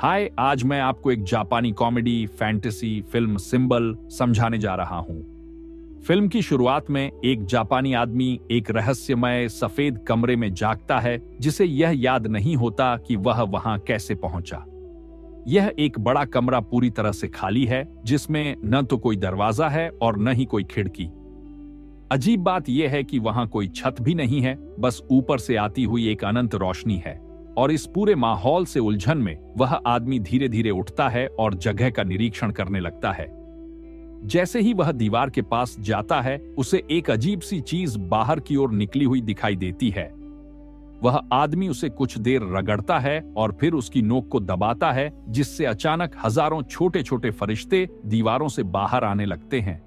हाय, आज मैं आपको एक जापानी कॉमेडी फैंटेसी फिल्म सिंबल समझाने जा रहा हूं। फिल्म की शुरुआत में एक जापानी आदमी एक रहस्यमय सफेद कमरे में जागता है, जिसे यह याद नहीं होता कि वह वहां कैसे पहुंचा। यह एक बड़ा कमरा पूरी तरह से खाली है, जिसमें न तो कोई दरवाजा है और न ही कोई खिड़की। अजीब बात यह है कि वहां कोई छत भी नहीं है, बस ऊपर से आती हुई एक अनंत रोशनी है। और इस पूरे माहौल से उलझन में वह आदमी धीरे धीरे उठता है और जगह का निरीक्षण करने लगता है। जैसे ही वह दीवार के पास जाता है, उसे एक अजीब सी चीज बाहर की ओर निकली हुई दिखाई देती है। वह आदमी उसे कुछ देर रगड़ता है और फिर उसकी नोक को दबाता है, जिससे अचानक हजारों छोटे छोटे फरिश्ते दीवारों से बाहर आने लगते हैं।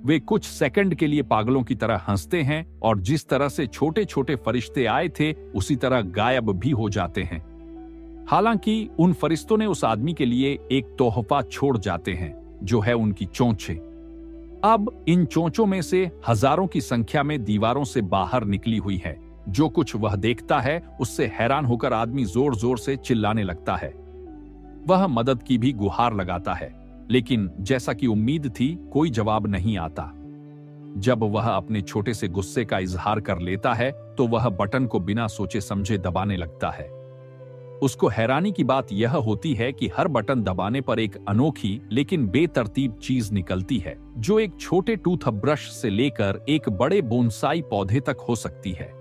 वे कुछ सेकंड के लिए पागलों की तरह हंसते हैं और जिस तरह से छोटे छोटे फरिश्ते आए थे, उसी तरह गायब भी हो जाते हैं। हालांकि उन फरिश्तों ने उस आदमी के लिए एक तोहफा छोड़ जाते हैं, जो है उनकी चोंचें। अब इन चोंचों में से हजारों की संख्या में दीवारों से बाहर निकली हुई है। जो कुछ वह देखता है, उससे हैरान होकर आदमी जोर जोर से चिल्लाने लगता है। वह मदद की भी गुहार लगाता है, लेकिन जैसा कि उम्मीद थी, कोई जवाब नहीं आता। जब वह अपने छोटे से गुस्से का इजहार कर लेता है, तो वह बटन को बिना सोचे समझे दबाने लगता है। उसको हैरानी की बात यह होती है कि हर बटन दबाने पर एक अनोखी लेकिन बेतरतीब चीज निकलती है, जो एक छोटे टूथब्रश से लेकर एक बड़े बोनसाई पौधे तक हो सकती है।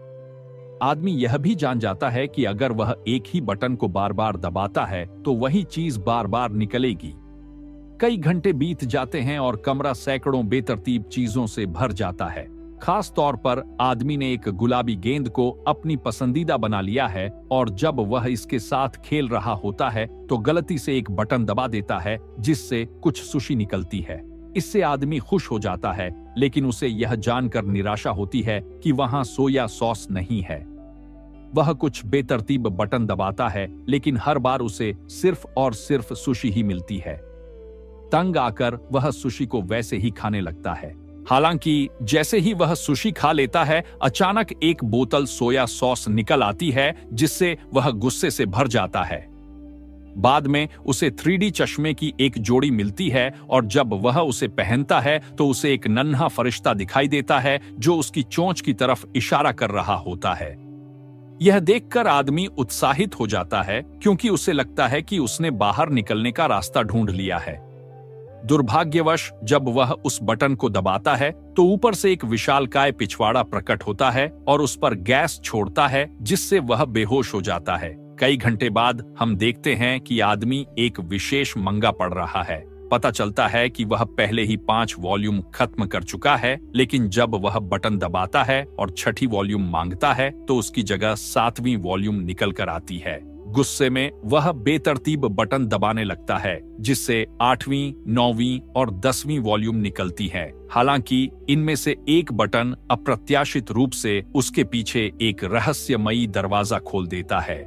आदमी यह भी जान जाता है कि अगर वह एक ही बटन को बार बार दबाता है, तो वही चीज बार बार निकलेगी। कई घंटे बीत जाते हैं और कमरा सैकड़ों बेतरतीब चीजों से भर जाता है। खास तौर पर आदमी ने एक गुलाबी गेंद को अपनी पसंदीदा बना लिया है, और जब वह इसके साथ खेल रहा होता है, तो गलती से एक बटन दबा देता है, जिससे कुछ सुशी निकलती है। इससे आदमी खुश हो जाता है, लेकिन उसे यह जानकर निराशा होती है कि वहां सोया सॉस नहीं है। वह कुछ बेतरतीब बटन दबाता है, लेकिन हर बार उसे सिर्फ और सिर्फ सुशी ही मिलती है। तंग आकर वह सुशी को वैसे ही खाने लगता है। हालांकि जैसे ही वह सुशी खा लेता है, अचानक एक बोतल सोया सॉस निकल आती है, जिससे वह गुस्से से भर जाता है। बाद में उसे 3D चश्मे की एक जोड़ी मिलती है, और जब वह उसे पहनता है, तो उसे एक नन्हा फरिश्ता दिखाई देता है, जो उसकी चोंच की तरफ इशारा कर रहा होता है। यह देखकर आदमी उत्साहित हो जाता है, क्योंकि उसे लगता है कि उसने बाहर निकलने का रास्ता ढूंढ लिया है। दुर्भाग्यवश जब वह उस बटन को दबाता है, तो ऊपर से एक विशालकाय पिछवाड़ा प्रकट होता है और उस पर गैस छोड़ता है, जिससे वह बेहोश हो जाता है। कई घंटे बाद हम देखते हैं कि आदमी एक विशेष मंगा पढ़ रहा है। पता चलता है कि वह पहले ही 5 वॉल्यूम खत्म कर चुका है, लेकिन जब वह बटन दबाता है और छठी वॉल्यूम मांगता है, तो उसकी जगह 7वीं वॉल्यूम निकल कर आती है। गुस्से में वह बेतरतीब बटन दबाने लगता है, जिससे 8वीं, 9वीं और 10वीं वॉल्यूम निकलती है। हालांकि इनमें से एक बटन अप्रत्याशित रूप से उसके पीछे एक रहस्यमयी दरवाजा खोल देता है।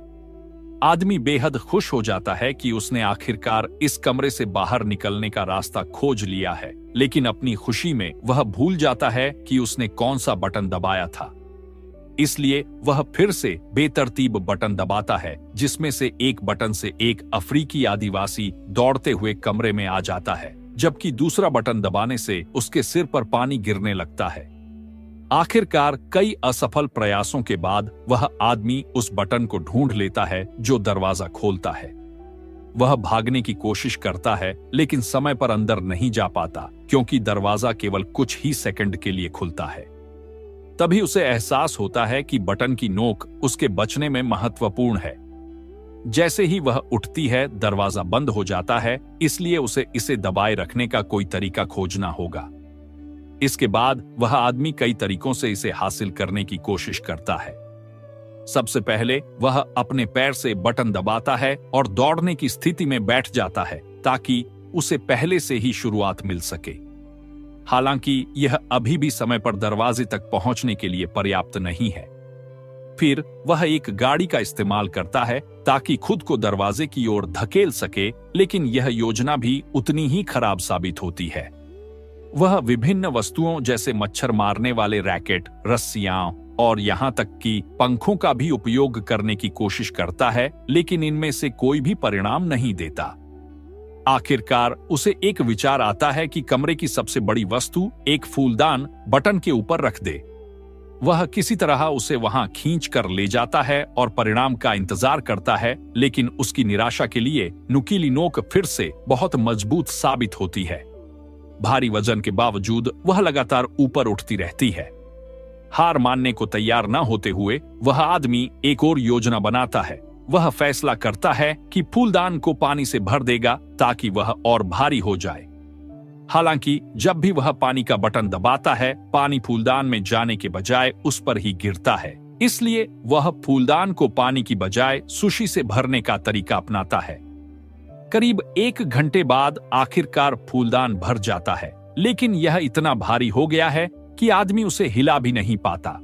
आदमी बेहद खुश हो जाता है कि उसने आखिरकार इस कमरे से बाहर निकलने का रास्ता खोज लिया है, लेकिन अपनी खुशी में वह भूल जाता है कि उसने कौन सा बटन दबाया था। इसलिए वह फिर से बेतरतीब बटन दबाता है, जिसमें से एक बटन से एक अफ्रीकी आदिवासी दौड़ते हुए कमरे में आ जाता है, जबकि दूसरा बटन दबाने से उसके सिर पर पानी गिरने लगता है। आखिरकार कई असफल प्रयासों के बाद वह आदमी उस बटन को ढूंढ लेता है, जो दरवाजा खोलता है। वह भागने की कोशिश करता है, लेकिन समय पर अंदर नहीं जा पाता, क्योंकि दरवाजा केवल कुछ ही सेकंड के लिए खुलता है। तभी उसे एहसास होता है कि बटन की नोक उसके बचने में महत्वपूर्ण है। जैसे ही वह उठती है, दरवाजा बंद हो जाता है, इसलिए उसे इसे दबाए रखने का कोई तरीका खोजना होगा। इसके बाद वह आदमी कई तरीकों से इसे हासिल करने की कोशिश करता है। सबसे पहले वह अपने पैर से बटन दबाता है और दौड़ने की स्थिति में बैठ जाता है, ताकि उसे पहले से ही शुरुआत मिल सके। हालांकि यह अभी भी समय पर दरवाजे तक पहुंचने के लिए पर्याप्त नहीं है। फिर वह एक गाड़ी का इस्तेमाल करता है, ताकि खुद को दरवाजे की ओर धकेल सके, लेकिन यह योजना भी उतनी ही खराब साबित होती है। वह विभिन्न वस्तुओं जैसे मच्छर मारने वाले रैकेट, रस्सियां और यहाँ तक कि पंखों का भी उपयोग करने की कोशिश करता है, लेकिन इनमें से कोई भी परिणाम नहीं देता। आखिरकार उसे एक विचार आता है कि कमरे की सबसे बड़ी वस्तु, एक फूलदान, बटन के ऊपर रख दे। वह किसी तरह उसे वहां खींच कर ले जाता है और परिणाम का इंतजार करता है, लेकिन उसकी निराशा के लिए नुकीली नोक फिर से बहुत मजबूत साबित होती है। भारी वजन के बावजूद वह लगातार ऊपर उठती रहती है। हार मानने को तैयार न होते हुए वह आदमी एक और योजना बनाता है। वह फैसला करता है कि फूलदान को पानी से भर देगा ताकि वह और भारी हो जाए। हालांकि जब भी वह पानी का बटन दबाता है, पानी फूलदान में जाने के बजाय उस पर ही गिरता है। इसलिए वह फूलदान को पानी की बजाय सुशी से भरने का तरीका अपनाता है। करीब 1 घंटे बाद आखिरकार फूलदान भर जाता है, लेकिन यह इतना भारी हो गया है कि आदमी उसे हिला भी नहीं पाता।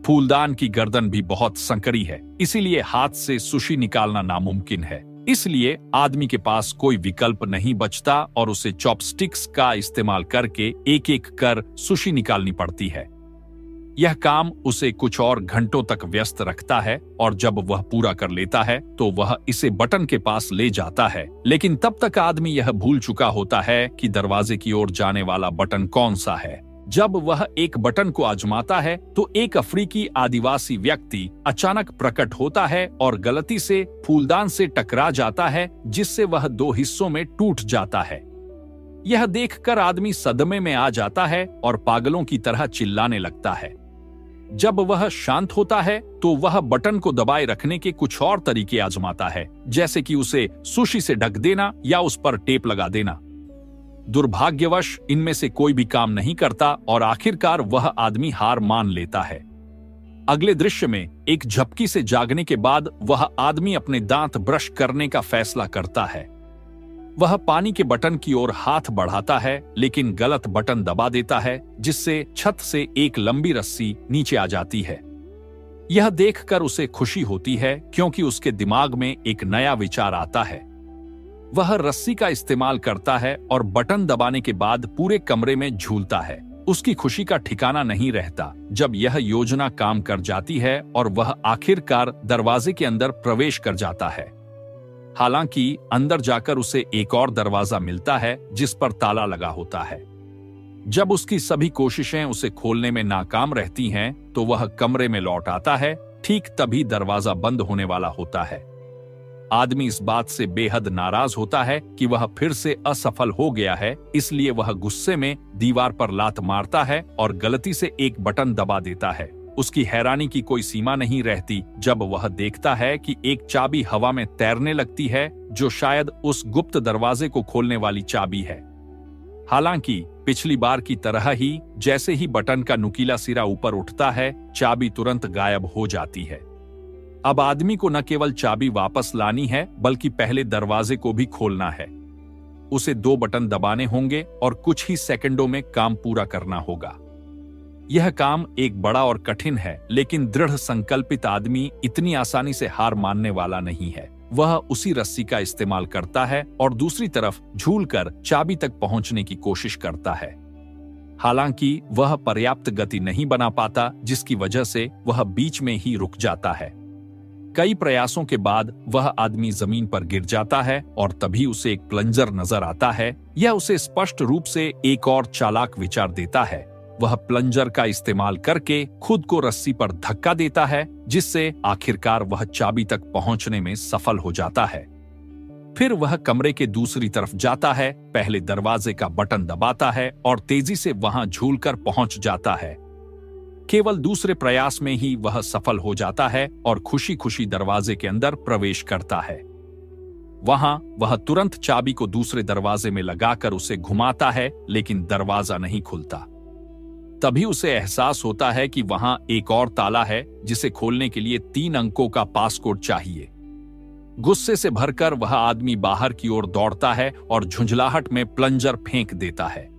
फूलदान की गर्दन भी बहुत संकरी है, इसीलिए हाथ से सुशी निकालना नामुमकिन है। इसलिए आदमी के पास कोई विकल्प नहीं बचता और उसे चॉपस्टिक्स का इस्तेमाल करके एक एक कर सुशी निकालनी पड़ती है। यह काम उसे कुछ और घंटों तक व्यस्त रखता है और जब वह पूरा कर लेता है तो वह इसे बटन के पास ले जाता है, लेकिन तब तक आदमी यह भूल चुका होता है कि दरवाजे की ओर जाने वाला बटन कौन सा है। जब वह एक बटन को आजमाता है तो एक अफ्रीकी आदिवासी व्यक्ति अचानक प्रकट होता है और गलती से फूलदान से टकरा जाता है, जिससे वह 2 हिस्सों में टूट जाता है। यह देखकर आदमी सदमे में आ जाता है और पागलों की तरह चिल्लाने लगता है। जब वह शांत होता है तो वह बटन को दबाए रखने के कुछ और तरीके आजमाता है, जैसे कि उसे सुशी से ढक देना या उस पर टेप लगा देना। दुर्भाग्यवश इनमें से कोई भी काम नहीं करता और आखिरकार वह आदमी हार मान लेता है। अगले दृश्य में एक झपकी से जागने के बाद वह आदमी अपने दांत ब्रश करने का फैसला करता है। वह पानी के बटन की ओर हाथ बढ़ाता है, लेकिन गलत बटन दबा देता है, जिससे छत से एक लंबी रस्सी नीचे आ जाती है। यह देखकर उसे खुशी होती है क्योंकि उसके दिमाग में एक नया विचार आता है। वह रस्सी का इस्तेमाल करता है और बटन दबाने के बाद पूरे कमरे में झूलता है। उसकी खुशी का ठिकाना नहीं रहता जब यह योजना काम कर जाती है और वह आखिरकार दरवाजे के अंदर प्रवेश कर जाता है। हालांकि अंदर जाकर उसे एक और दरवाजा मिलता है जिस पर ताला लगा होता है। जब उसकी सभी कोशिशें उसे खोलने में नाकाम रहती हैं, तो वह कमरे में लौट आता है। ठीक तभी दरवाजा बंद होने वाला होता है। आदमी इस बात से बेहद नाराज होता है कि वह फिर से असफल हो गया है, इसलिए वह गुस्से में दीवार पर लात मारता है और गलती से एक बटन दबा देता है। उसकी हैरानी की कोई सीमा नहीं रहती जब वह देखता है कि एक चाबी हवा में तैरने लगती है, जो शायद उस गुप्त दरवाजे को खोलने वाली चाबी है। हालांकि पिछली बार की तरह ही जैसे ही बटन का नुकीला सिरा ऊपर उठता है, चाबी तुरंत गायब हो जाती है। अब आदमी को न केवल चाबी वापस लानी है, बल्कि पहले दरवाजे को भी खोलना है। उसे 2 बटन दबाने होंगे और कुछ ही सेकंडों में काम पूरा करना होगा। यह काम एक बड़ा और कठिन है, लेकिन दृढ़ संकल्पित आदमी इतनी आसानी से हार मानने वाला नहीं है। वह उसी रस्सी का इस्तेमाल करता है और दूसरी तरफ झूलकर चाबी तक पहुंचने की कोशिश करता है। हालांकि वह पर्याप्त गति नहीं बना पाता, जिसकी वजह से वह बीच में ही रुक जाता है। कई प्रयासों के बाद वह आदमी जमीन पर गिर जाता है और तभी उसे एक प्लंजर नजर आता है। यह उसे स्पष्ट रूप से एक और चालाक विचार देता है। वह प्लंजर का इस्तेमाल करके खुद को रस्सी पर धक्का देता है, जिससे आखिरकार वह चाबी तक पहुंचने में सफल हो जाता है। फिर वह कमरे के दूसरी तरफ जाता है, पहले दरवाजे का बटन दबाता है और तेजी से वहां झूलकर पहुंच जाता है। केवल दूसरे प्रयास में ही वह सफल हो जाता है और खुशी खुशी दरवाजे के अंदर प्रवेश करता है। वहां वह तुरंत चाबी को दूसरे दरवाजे में लगाकर उसे घुमाता है, लेकिन दरवाजा नहीं खुलता। तभी उसे एहसास होता है कि वहां एक और ताला है, जिसे खोलने के लिए 3 अंकों का पासकोड चाहिए। गुस्से से भरकर वह आदमी बाहर की ओर दौड़ता है और झुंझलाहट में प्लंजर फेंक देता है।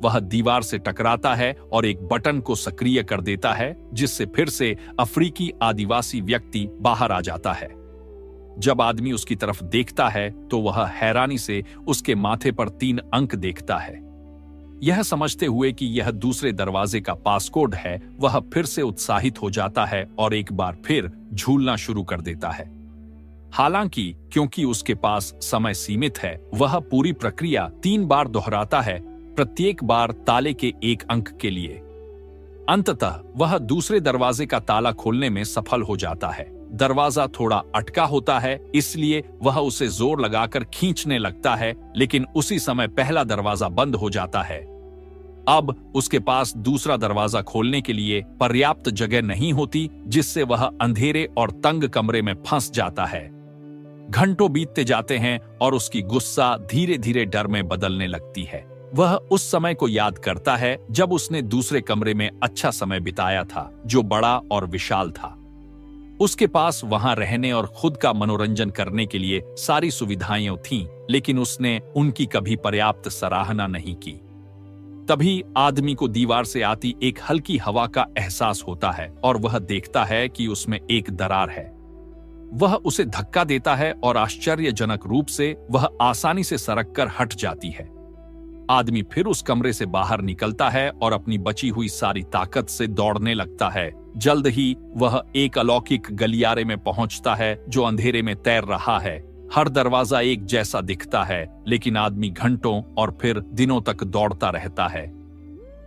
वह दीवार से टकराता है और एक बटन को सक्रिय कर देता है, जिससे फिर से अफ्रीकी आदिवासी व्यक्ति बाहर आ जाता है। जब आदमी उसकी तरफ देखता है तो वह हैरानी से उसके माथे पर 3 अंक देखता है। यह समझते हुए कि यह दूसरे दरवाजे का पासकोड है, वह फिर से उत्साहित हो जाता है और एक बार फिर झूलना शुरू कर देता है। हालांकि क्योंकि उसके पास समय सीमित है, वह पूरी प्रक्रिया 3 बार दोहराता है, प्रत्येक बार ताले के 1 अंक के लिए। अंततः वह दूसरे दरवाजे का ताला खोलने में सफल हो जाता है। दरवाजा थोड़ा अटका होता है, इसलिए वह उसे जोर लगाकर खींचने लगता है, लेकिन उसी समय पहला दरवाजा बंद हो जाता है। अब उसके पास दूसरा दरवाजा खोलने के लिए पर्याप्त जगह नहीं होती, जिससे वह अंधेरे और तंग कमरे में फंस जाता है। घंटों बीतते जाते हैं और उसकी गुस्सा धीरे धीरे डर में बदलने लगती है। वह उस समय को याद करता है जब उसने दूसरे कमरे में अच्छा समय बिताया था, जो बड़ा और विशाल था। उसके पास वहां रहने और खुद का मनोरंजन करने के लिए सारी सुविधाएं थीं, लेकिन उसने उनकी कभी पर्याप्त सराहना नहीं की। तभी आदमी को दीवार से आती एक हल्की हवा का एहसास होता है और वह देखता है कि उसमें एक दरार है। वह उसे धक्का देता है और आश्चर्यजनक रूप से वह आसानी से सरक कर हट जाती है। आदमी फिर उस कमरे से बाहर निकलता है और अपनी बची हुई सारी ताकत से दौड़ने लगता है। जल्द ही वह एक अलौकिक गलियारे में पहुंचता है जो अंधेरे में तैर रहा है। हर दरवाजा एक जैसा दिखता है, लेकिन आदमी घंटों और फिर दिनों तक दौड़ता रहता है।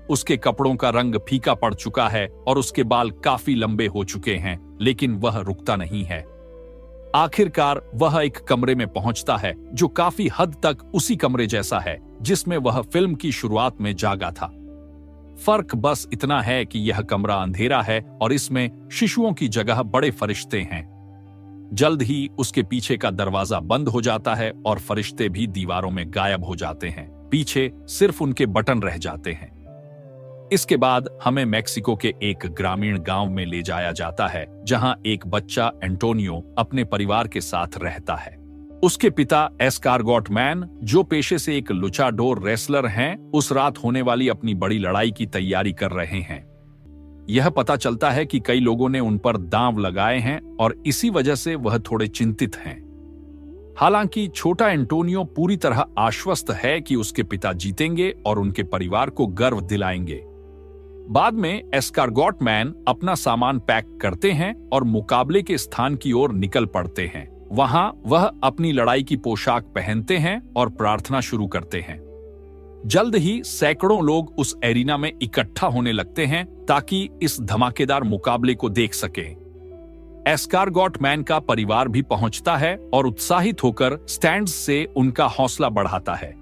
उसके कपड़ों का रंग फीका पड़ चुका है और उसके बाल काफी लंबे हो चुके हैं, लेकिन वह रुकता नहीं है। आखिरकार वह एक कमरे में पहुंचता है जो काफी हद तक उसी कमरे जैसा है जिसमें वह फिल्म की शुरुआत में जागा था। फर्क बस इतना है कि यह कमरा अंधेरा है और इसमें शिशुओं की जगह बड़े फरिश्ते हैं। जल्द ही उसके पीछे का दरवाजा बंद हो जाता है और फरिश्ते भी दीवारों में गायब हो जाते हैं। पीछे सिर्फ उनके बटन रह जाते हैं। इसके बाद हमें मैक्सिको के एक ग्रामीण गांव में ले जाया जाता है, जहां एक बच्चा एंटोनियो अपने परिवार के साथ रहता है। उसके पिता एस्कारगॉट मैन, जो पेशे से एक लुचाडोर रेसलर हैं, उस रात होने वाली अपनी बड़ी लड़ाई की तैयारी कर रहे हैं। यह पता चलता है कि कई लोगों ने उन पर दांव लगाए हैं और इसी वजह से वह थोड़े चिंतित हैं। हालांकि छोटा एंटोनियो पूरी तरह आश्वस्त है कि उसके पिता जीतेंगे और उनके परिवार को गर्व दिलाएंगे। बाद में एस्कारगॉट मैन अपना सामान पैक करते हैं और मुकाबले के स्थान की ओर निकल पड़ते हैं। वहां वह अपनी लड़ाई की पोशाक पहनते हैं और प्रार्थना शुरू करते हैं। जल्द ही सैकड़ों लोग उस एरिना में इकट्ठा होने लगते हैं ताकि इस धमाकेदार मुकाबले को देख सकें। एस्कारगॉट मैन का परिवार भी पहुंचता है और उत्साहित होकर स्टैंड्स से उनका हौसला बढ़ाता है।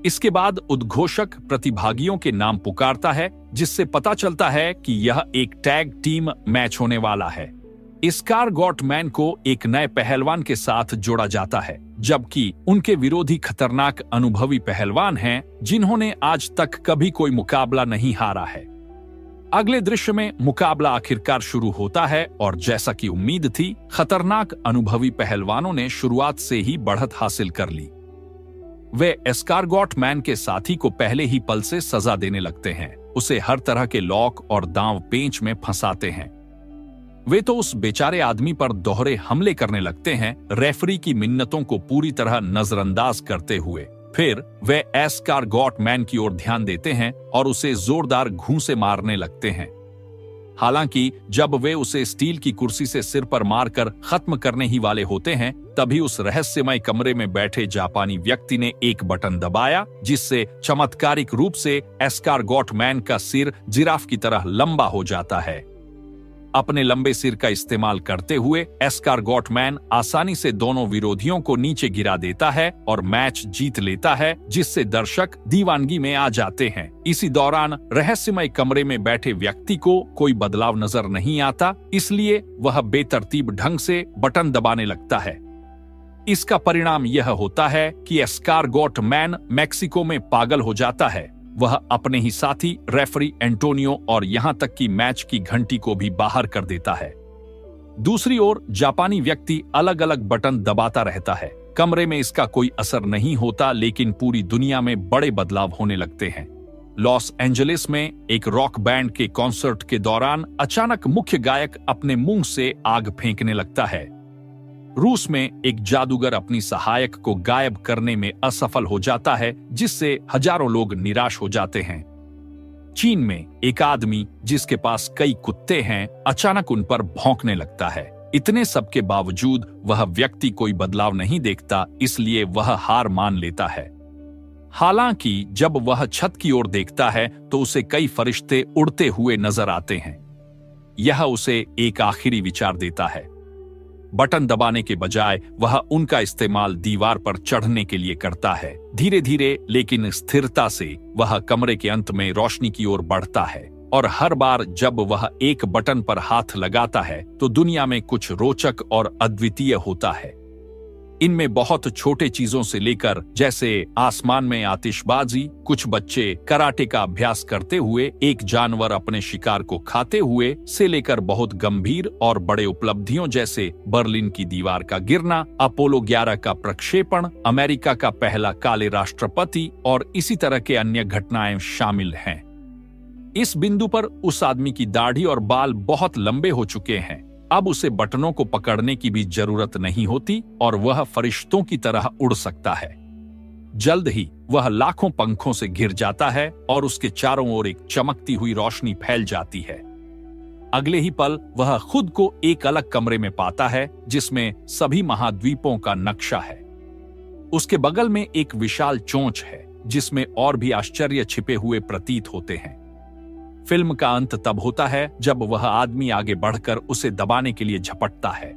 इसके बाद उद्घोषक प्रतिभागियों के नाम पुकारता है, जिससे पता चलता है कि यह एक टैग टीम मैच होने वाला है। एस्कारगॉट मैन को एक नए पहलवान के साथ जोड़ा जाता है, जबकि उनके विरोधी खतरनाक अनुभवी पहलवान हैं, जिन्होंने आज तक कभी कोई मुकाबला नहीं हारा है। अगले दृश्य में मुकाबला आखिरकार शुरू होता है और जैसा कि उम्मीद थी, खतरनाक अनुभवी पहलवानों ने शुरुआत से ही बढ़त हासिल कर ली। वे एस्कारगॉट मैन के साथी को पहले ही पल से सजा देने लगते हैं। उसे हर तरह के लॉक और दांव पेंच में फंसाते हैं। वे तो उस बेचारे आदमी पर दोहरे हमले करने लगते हैं, रेफरी की मिन्नतों को पूरी तरह नजरअंदाज करते हुए। फिर वे एस्कारगॉट मैन की ओर ध्यान देते हैं और उसे जोरदार घूंसे मारने लगते हैं। हालांकि जब वे उसे स्टील की कुर्सी से सिर पर मारकर खत्म करने ही वाले होते हैं, तभी उस रहस्यमय कमरे में बैठे जापानी व्यक्ति ने एक बटन दबाया, जिससे चमत्कारिक रूप से एस्कारगॉट मैन का सिर जिराफ की तरह लंबा हो जाता है। अपने लंबे सिर का इस्तेमाल करते हुए एस्कारगॉट मैन आसानी से दोनों विरोधियों को नीचे गिरा देता है और मैच जीत लेता है, जिससे दर्शक दीवानगी में आ जाते हैं। इसी दौरान रहस्यमय कमरे में बैठे व्यक्ति को कोई बदलाव नजर नहीं आता, इसलिए वह बेतरतीब ढंग से बटन दबाने लगता है। इसका परिणाम यह होता है कि एस्कारगॉट मैन मैक्सिको में पागल हो जाता है। वह अपने ही साथी रेफरी एंटोनियो और यहां तक कि मैच की घंटी को भी बाहर कर देता है। दूसरी ओर जापानी व्यक्ति अलग अलग बटन दबाता रहता है। कमरे में इसका कोई असर नहीं होता, लेकिन पूरी दुनिया में बड़े बदलाव होने लगते हैं। लॉस एंजलिस में एक रॉक बैंड के कॉन्सर्ट के दौरान अचानक मुख्य गायक अपने मुंह से आग फेंकने लगता है। रूस में एक जादूगर अपनी सहायक को गायब करने में असफल हो जाता है, जिससे हजारों लोग निराश हो जाते हैं। चीन में एक आदमी जिसके पास कई कुत्ते हैं अचानक उन पर भौंकने लगता है। इतने सब के बावजूद वह व्यक्ति कोई बदलाव नहीं देखता, इसलिए वह हार मान लेता है। हालांकि जब वह छत की ओर देखता है तो उसे कई फरिश्ते उड़ते हुए नजर आते हैं। यह उसे एक आखिरी विचार देता है। बटन दबाने के बजाय वह उनका इस्तेमाल दीवार पर चढ़ने के लिए करता है। धीरे धीरे लेकिन स्थिरता से वह कमरे के अंत में रोशनी की ओर बढ़ता है, और हर बार जब वह एक बटन पर हाथ लगाता है तो दुनिया में कुछ रोचक और अद्वितीय होता है। इनमें बहुत छोटे चीजों से लेकर जैसे आसमान में आतिशबाजी, कुछ बच्चे कराटे का अभ्यास करते हुए एक जानवर अपने शिकार को खाते हुए से लेकर बहुत गंभीर और बड़े उपलब्धियों जैसे बर्लिन की दीवार का गिरना, अपोलो 11 का प्रक्षेपण, अमेरिका का पहला काले राष्ट्रपति और इसी तरह के अन्य घटनाएं शामिल हैं। इस बिंदु पर उस आदमी की दाढ़ी और बाल बहुत लंबे हो चुके हैं। अब उसे बटनों को पकड़ने की भी जरूरत नहीं होती और वह फरिश्तों की तरह उड़ सकता है। जल्द ही वह लाखों पंखों से घिर जाता है और उसके चारों ओर एक चमकती हुई रोशनी फैल जाती है। अगले ही पल वह खुद को एक अलग कमरे में पाता है जिसमें सभी महाद्वीपों का नक्शा है। उसके बगल में एक विशाल चोंच है जिसमें और भी आश्चर्य छिपे हुए प्रतीत होते हैं। फिल्म का अंत तब होता है जब वह आदमी आगे बढ़कर उसे दबाने के लिए झपटता है।